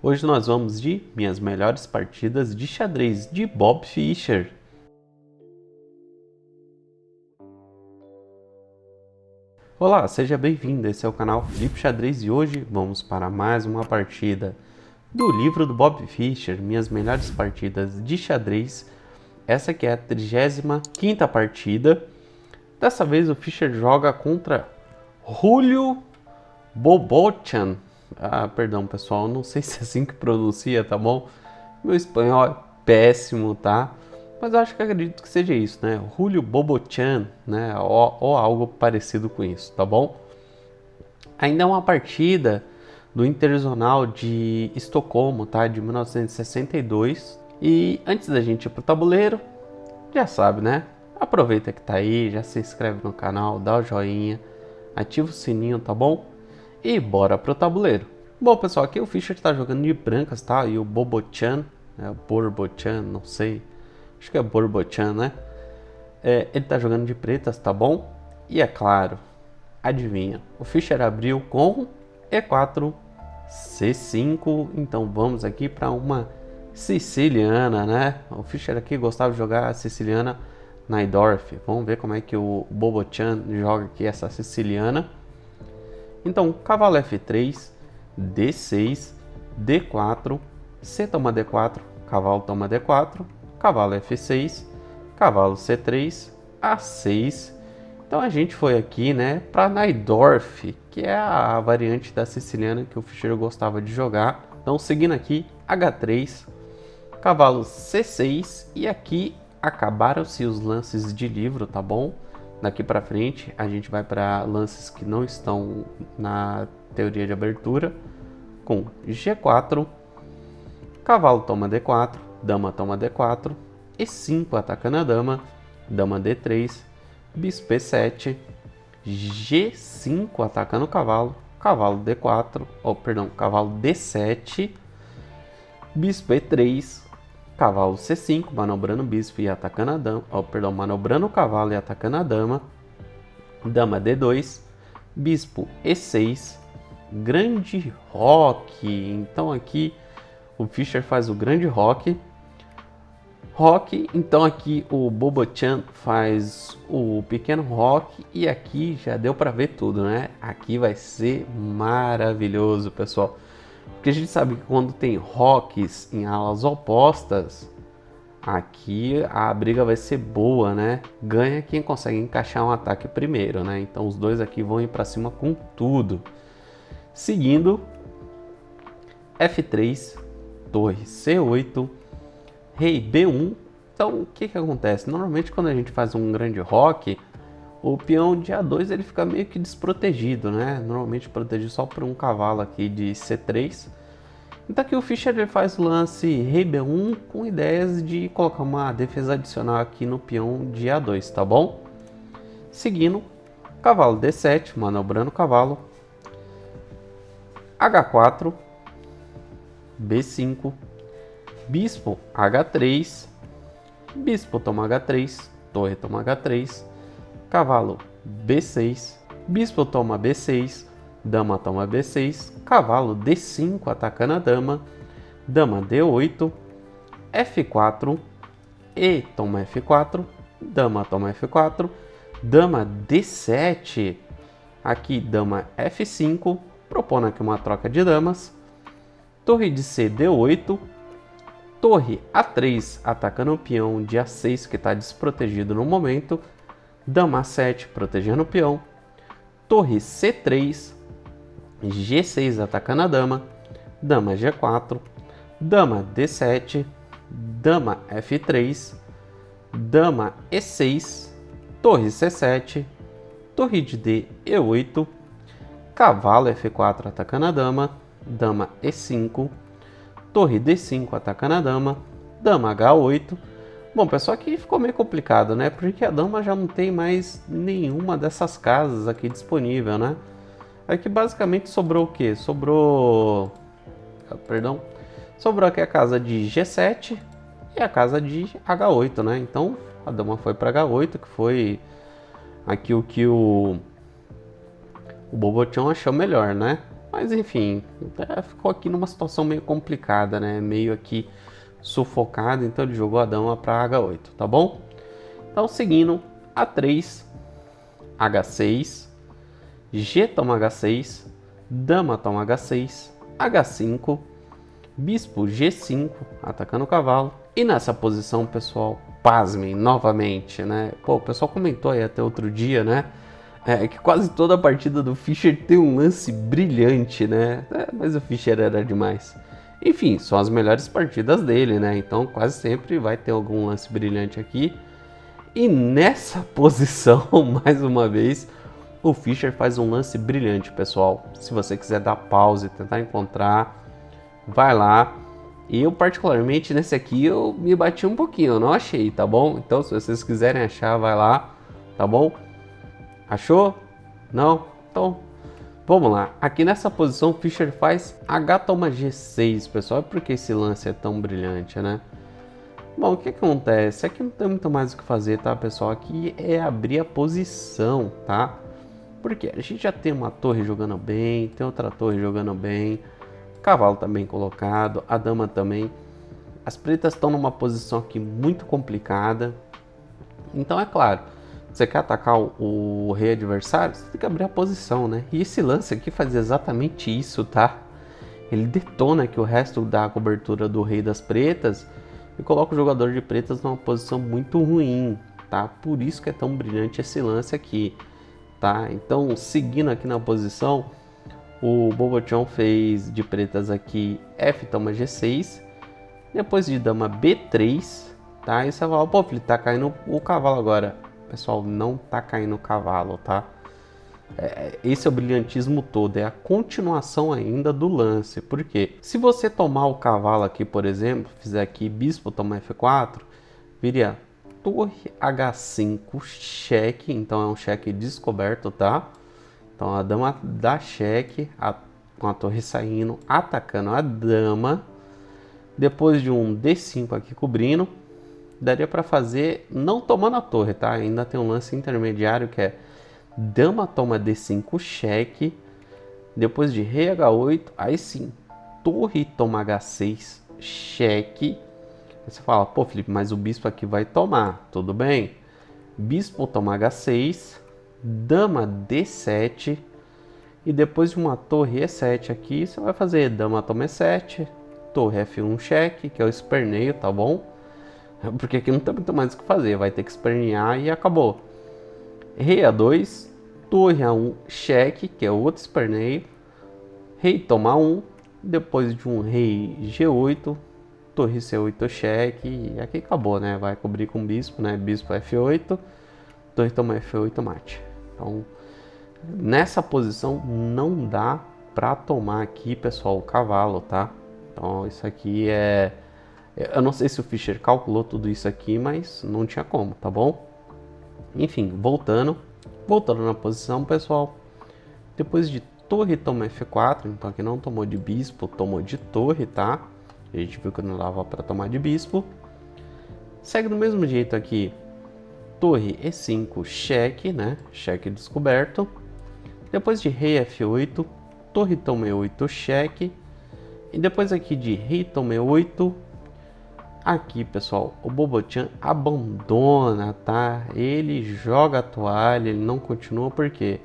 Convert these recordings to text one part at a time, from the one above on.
Hoje nós vamos de minhas melhores partidas de xadrez de Bob Fischer. Olá, seja bem-vindo, esse é o canal Felipe Xadrez e hoje vamos para mais uma partida do livro do Bob Fischer, minhas melhores partidas de xadrez. Essa aqui é a 35ª partida. Dessa vez o Fischer joga contra Julio Bobochan. Perdão pessoal, não sei se é assim que pronuncia, tá bom? Meu espanhol é péssimo, tá? Mas eu acho que acredito que seja isso, né? Julio Bobochan, né? Ou algo parecido com isso, tá bom? Ainda é uma partida do Internacional de Estocolmo, tá? De 1962. E antes da gente ir pro tabuleiro, já sabe, né? Aproveita que tá aí, já se inscreve no canal, dá o joinha, ativa o sininho, tá bom? E bora pro tabuleiro. Bom, pessoal, aqui o Fischer tá jogando de brancas, tá? E o Bobochan, né? Borbochan, não sei. Acho que é Borbochan, né? Ele tá jogando de pretas, tá bom? E é claro, adivinha, o Fischer abriu com E4, C5. Então vamos aqui para uma siciliana, né? O Fischer aqui gostava de jogar a siciliana Najdorf. Vamos ver como é que o Bobochan joga aqui essa siciliana. Então, cavalo F3, D6, D4, C toma D4, cavalo toma D4, cavalo F6, cavalo C3, A6. Então a gente foi aqui, né, para Najdorf, que é a variante da siciliana que o Fischer gostava de jogar. Então, seguindo aqui, H3, cavalo C6 e aqui acabaram-se os lances de livro, tá bom? Daqui para frente a gente vai para lances que não estão na teoria de abertura, com G4, cavalo toma D4, dama toma D4, E5 atacando a dama, dama D3, bispo E7, G5 atacando o cavalo, cavalo D4, cavalo D7, bispo E3, cavalo C5, manobrando o bispo e atacando a dama, manobrando o cavalo e atacando a dama, dama D2, bispo E6, grande roque. Então aqui o Fischer faz o grande roque. Então aqui o Bobochan faz o pequeno roque e aqui já deu para ver tudo, né? Aqui vai ser maravilhoso, pessoal. Porque a gente sabe que quando tem roques em alas opostas, aqui a briga vai ser boa, né? Ganha quem consegue encaixar um ataque primeiro, né? Então os dois aqui vão ir para cima com tudo. Seguindo, F3, torre C8, rei B1. Então o que acontece? Normalmente quando a gente faz um grande roque, o peão de A2 ele fica meio que desprotegido, né? Normalmente protegido só por um cavalo aqui de C3. Então aqui o Fischer ele faz o lance rei B1 com ideias de colocar uma defesa adicional aqui no peão de A2, tá bom? Seguindo, cavalo D7, manobrando o cavalo, H4, B5, bispo H3, bispo toma H3, torre toma H3, cavalo B6, bispo toma B6, dama toma B6, cavalo D5 atacando a dama, dama D8, F4, E toma F4, dama toma F4, dama D7, aqui dama F5, propondo aqui uma troca de damas, torre de C D8, torre A3 atacando o peão de A6 que está desprotegido no momento, dama A7 protegendo o peão, torre C3, G6 atacando a dama, dama G4, dama D7, dama F3, dama E6, torre C7, torre de D E8, cavalo F4 atacando a dama, dama E5, torre D5 atacando a dama, dama H8. Bom, pessoal, aqui ficou meio complicado, né? Porque a dama já não tem mais nenhuma dessas casas aqui disponível, né? Aqui basicamente sobrou o quê? Sobrou aqui a casa de G7 e a casa de H8, né? Então a dama foi para H8, que foi aqui o que o Bobochan achou melhor, né? Mas enfim, ficou aqui numa situação meio complicada, né? Meio aqui sufocado, então ele jogou a dama para H8, tá bom? Então seguindo, A3, H6, G toma H6, dama toma H6, H5, bispo G5, atacando o cavalo. E nessa posição, pessoal, pasmem novamente, né? Pô, o pessoal comentou aí até outro dia, né? Que quase toda a partida do Fischer tem um lance brilhante, né? Mas o Fischer era demais. Enfim, são as melhores partidas dele, né? Então quase sempre vai ter algum lance brilhante aqui. E nessa posição, mais uma vez, o Fischer faz um lance brilhante, pessoal. Se você quiser dar pausa e tentar encontrar, vai lá. E eu particularmente nesse aqui eu me bati um pouquinho, eu não achei, tá bom? Então se vocês quiserem achar, vai lá, tá bom? Achou? Não? Então vamos lá. Aqui nessa posição o Fischer faz H toma G6, pessoal. É porque esse lance é tão brilhante, né? Bom, o que acontece? Aqui não tem muito mais o que fazer, tá, pessoal? Aqui é abrir a posição, tá? Porque a gente já tem uma torre jogando bem, tem outra torre jogando bem, o cavalo tá bem colocado, a dama também. As pretas estão numa posição aqui muito complicada. Então é claro, você quer atacar o rei adversário, você tem que abrir a posição, né? E esse lance aqui faz exatamente isso, tá? Ele detona aqui o resto da cobertura do rei das pretas e coloca o jogador de pretas numa posição muito ruim, tá? Por isso que é tão brilhante esse lance aqui, tá? Então, seguindo aqui na posição, o Bobochão fez de pretas aqui F toma G6, depois de dama B3, tá? E você fala, pô, Felipe, tá caindo o cavalo agora. Pessoal, não tá caindo o cavalo, tá? Esse é o brilhantismo todo, é a continuação ainda do lance. Por quê? Se você tomar o cavalo aqui, por exemplo, fizer aqui bispo toma F4, viria torre H5 cheque, então é um cheque descoberto, tá? Então a dama dá cheque, com a torre saindo, atacando a dama. Depois de um D5 aqui cobrindo, daria para fazer não tomando a torre, tá? Ainda tem um lance intermediário que é dama toma D5 cheque, depois de rei H8, aí sim, torre toma H6 cheque. Aí você fala, pô, Felipe, mas o bispo aqui vai tomar, tudo bem? Bispo toma H6, dama D7, e depois de uma torre E7 aqui, você vai fazer dama toma E7, torre F1 cheque, que é o esperneio, tá bom? Porque aqui não tem muito mais o que fazer, vai ter que espernear e acabou. Rei A2, torre A1 cheque, que é outro esperneio, rei toma 1, depois de um rei G8, torre C8 cheque, e aqui acabou, né? Vai cobrir com bispo, né? Bispo F8, torre toma F8 mate. Então, nessa posição não dá para tomar aqui, pessoal, o cavalo, tá? Então, isso aqui é... Eu não sei se o Fischer calculou tudo isso aqui, mas não tinha como, tá bom? Enfim, voltando na posição, pessoal. Depois de torre toma F4, então aqui não tomou de bispo, tomou de torre, tá? A gente viu que não dava para tomar de bispo. Segue do mesmo jeito aqui. Torre E5, cheque, né? Cheque descoberto. Depois de rei F8, torre toma E8, cheque. E depois aqui de rei toma E8, aqui, pessoal, o Bobochão abandona, tá? Ele joga a toalha, ele não continua, por quê?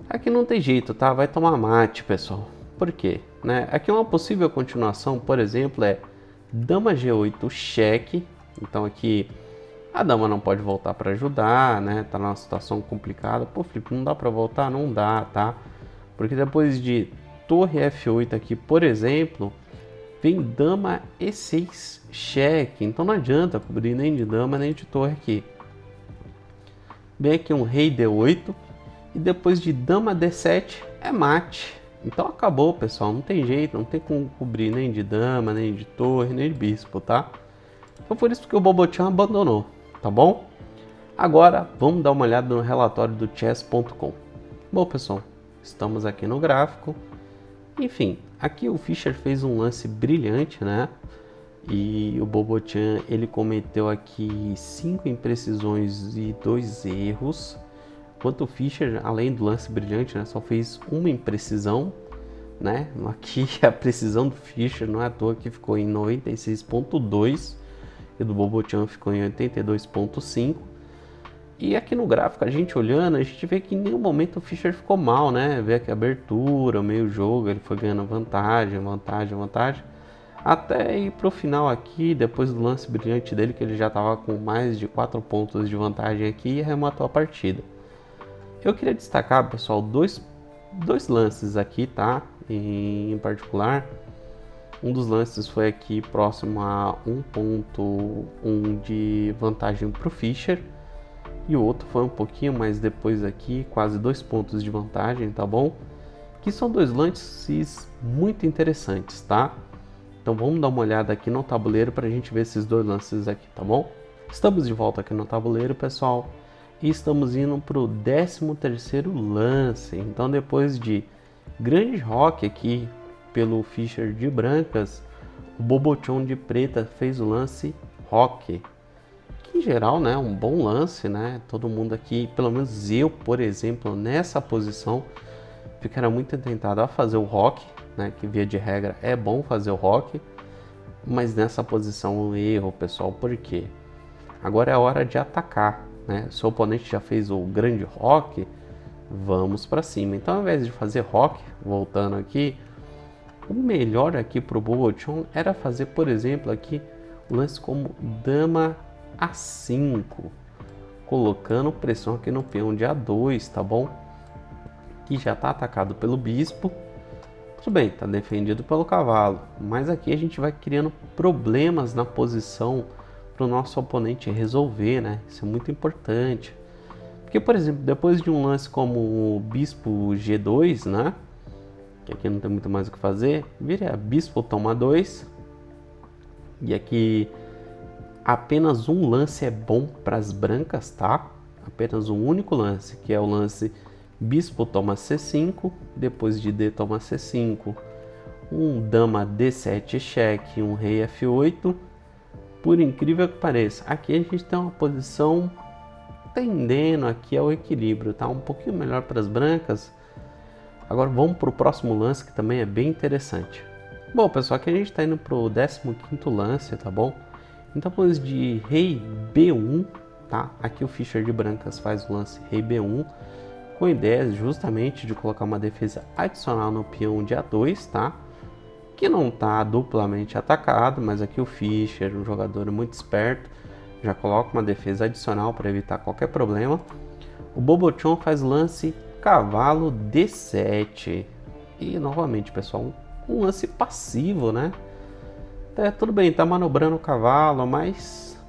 Aqui não tem jeito, tá? Vai tomar mate, pessoal. Por quê? Né? Aqui uma possível continuação, por exemplo, é dama G8 cheque. Então aqui a dama não pode voltar para ajudar, né? Tá numa situação complicada. Pô, Felipe, não dá para voltar? Não dá, tá? Porque depois de torre F8 aqui, por exemplo, vem dama E6 cheque. Então não adianta cobrir nem de dama nem de torre aqui. Vem aqui um rei D8 e depois de dama D7 é mate. Então acabou, pessoal, não tem jeito, não tem como cobrir nem de dama, nem de torre, nem de bispo, tá? Então por isso que o Bobochão abandonou, tá bom? Agora vamos dar uma olhada no relatório do chess.com. Bom, pessoal, estamos aqui no gráfico. Enfim, aqui o Fischer fez um lance brilhante, né? E o Bobochão, ele cometeu aqui 5 imprecisões e 2 erros. enquanto o Fischer, além do lance brilhante, né, só fez uma imprecisão, né? Aqui a precisão do Fischer não é à toa que ficou em 96,2 e do Bobo-chan ficou em 82,5. E aqui no gráfico, a gente olhando, a gente vê que em nenhum momento o Fischer ficou mal, né? Vê aqui a abertura, meio jogo, ele foi ganhando vantagem, até ir pro final aqui, depois do lance brilhante dele, que ele já estava com mais de 4 pontos de vantagem aqui e arrematou a partida. Eu queria destacar, pessoal, dois lances aqui, tá? Em particular, um dos lances foi aqui próximo a 1.1 de vantagem pro Fischer. E o outro foi um pouquinho mais depois aqui, quase 2 pontos de vantagem, tá bom? Que são dois lances muito interessantes, tá? Então vamos dar uma olhada aqui no tabuleiro para a gente ver esses dois lances aqui, tá bom? Estamos de volta aqui no tabuleiro, pessoal. E estamos indo para o 13º lance. Então depois de grande rock aqui pelo Fischer de brancas, o Bobo-chan de preta fez o lance rock. Em geral, né, um bom lance, né? Todo mundo aqui, pelo menos eu, por exemplo, nessa posição, ficaria muito tentado a fazer o rock, né? Que via de regra é bom fazer o rock, mas nessa posição um erro, pessoal. Por quê? Agora é a hora de atacar, né? Se o oponente já fez o grande rock, vamos para cima. Então, ao invés de fazer rock, voltando aqui, o melhor aqui para o Bobo-chan era fazer, por exemplo, aqui um lance como dama A5, colocando pressão aqui no peão de A2, tá bom? Que já está atacado pelo bispo. Tudo bem, está defendido pelo cavalo, mas aqui a gente vai criando problemas na posição para o nosso oponente resolver, né? Isso é muito importante. Porque, por exemplo, depois de um lance como o bispo G2, né? Que aqui não tem muito mais o que fazer, vira bispo toma 2. E aqui apenas um lance é bom para as brancas, tá? Apenas um único lance, que é o lance bispo toma C5, depois de D toma C5, um dama D7 cheque, um rei F8. Por incrível que pareça, aqui a gente tem uma posição tendendo aqui ao equilíbrio, tá? Um pouquinho melhor para as brancas. Agora vamos para o próximo lance, que também é bem interessante. Bom, pessoal, aqui a gente está indo para o 15º lance, tá bom? Então, depois de rei B1, tá? Aqui o Fischer de brancas faz o lance rei B1, com a ideia justamente de colocar uma defesa adicional no peão de A2, tá? Que não está duplamente atacado, mas aqui o Fischer, um jogador muito esperto, já coloca uma defesa adicional para evitar qualquer problema. O Bobo-chan faz o lance cavalo D7. E novamente, pessoal, um lance passivo, né? Tudo bem, tá manobrando o cavalo, mas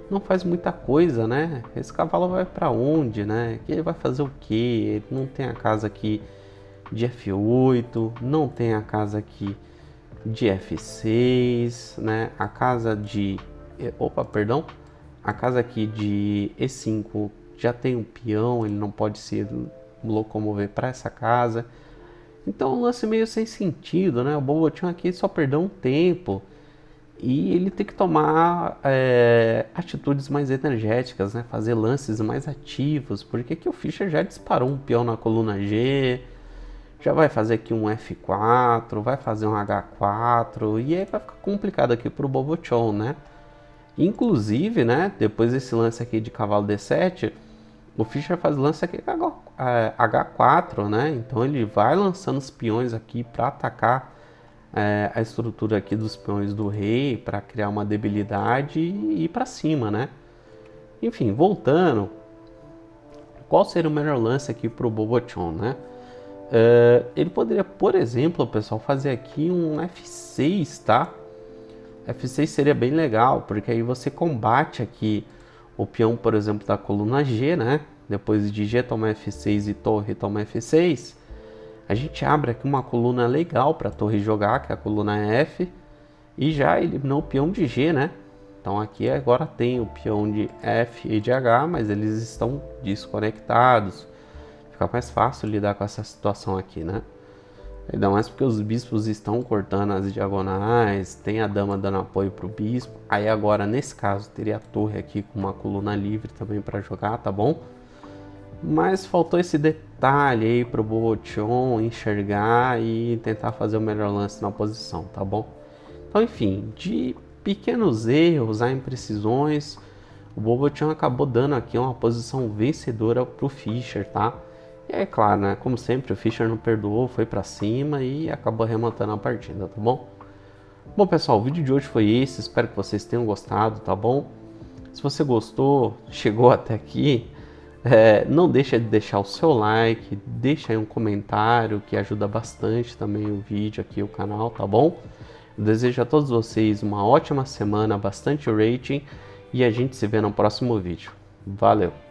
não faz muita coisa, né? Esse cavalo vai para onde, né? Ele vai fazer o quê? Ele não tem a casa aqui de F8, não tem a casa aqui de F6, né? A casa de... a casa aqui de E5 já tem um peão, ele não pode se locomover para essa casa. Então, um lance meio sem sentido, né? O Bobo-chan aqui só perdeu um tempo e ele tem que tomar atitudes mais energéticas, né? Fazer lances mais ativos, porque aqui o Fischer já disparou um peão na coluna G, já vai fazer aqui um F4, vai fazer um H4 e aí vai ficar complicado aqui para o Bobo-chan, né? Inclusive, né? Depois desse lance aqui de cavalo D7, o Fischer faz lance aqui H4, né? Então ele vai lançando os peões aqui para atacar a estrutura aqui dos peões do rei, para criar uma debilidade e ir para cima, né? Enfim, voltando, qual seria o melhor lance aqui para o Bobo-chan, né? Ele poderia, por exemplo, pessoal, fazer aqui um F6, tá? F6 seria bem legal, porque aí você combate aqui o peão, por exemplo, da coluna G, né? Depois de G toma F6 e torre toma F6, a gente abre aqui uma coluna legal para a torre jogar, que é a coluna F, e já eliminou o peão de G, né? Então aqui agora tem o peão de F e de H, mas eles estão desconectados. Fica mais fácil lidar com essa situação aqui, né? Ainda mais porque os bispos estão cortando as diagonais, tem a dama dando apoio para o bispo. Aí agora, nesse caso, teria a torre aqui com uma coluna livre também para jogar, tá bom? mas faltou esse detalhe aí pro Bochon enxergar e tentar fazer o melhor lance na posição, tá bom? Então, enfim, de pequenos erros, a imprecisões, o Bochon acabou dando aqui uma posição vencedora pro Fischer, tá? E é claro, né? Como sempre, o Fischer não perdoou, foi pra cima e acabou remontando a partida, tá bom? Bom, pessoal, o vídeo de hoje foi esse, espero que vocês tenham gostado, tá bom? Se você gostou, chegou até aqui, não deixa de deixar o seu like, deixa aí um comentário que ajuda bastante também o vídeo aqui, o canal, tá bom? Eu desejo a todos vocês uma ótima semana, bastante rating e a gente se vê no próximo vídeo. Valeu!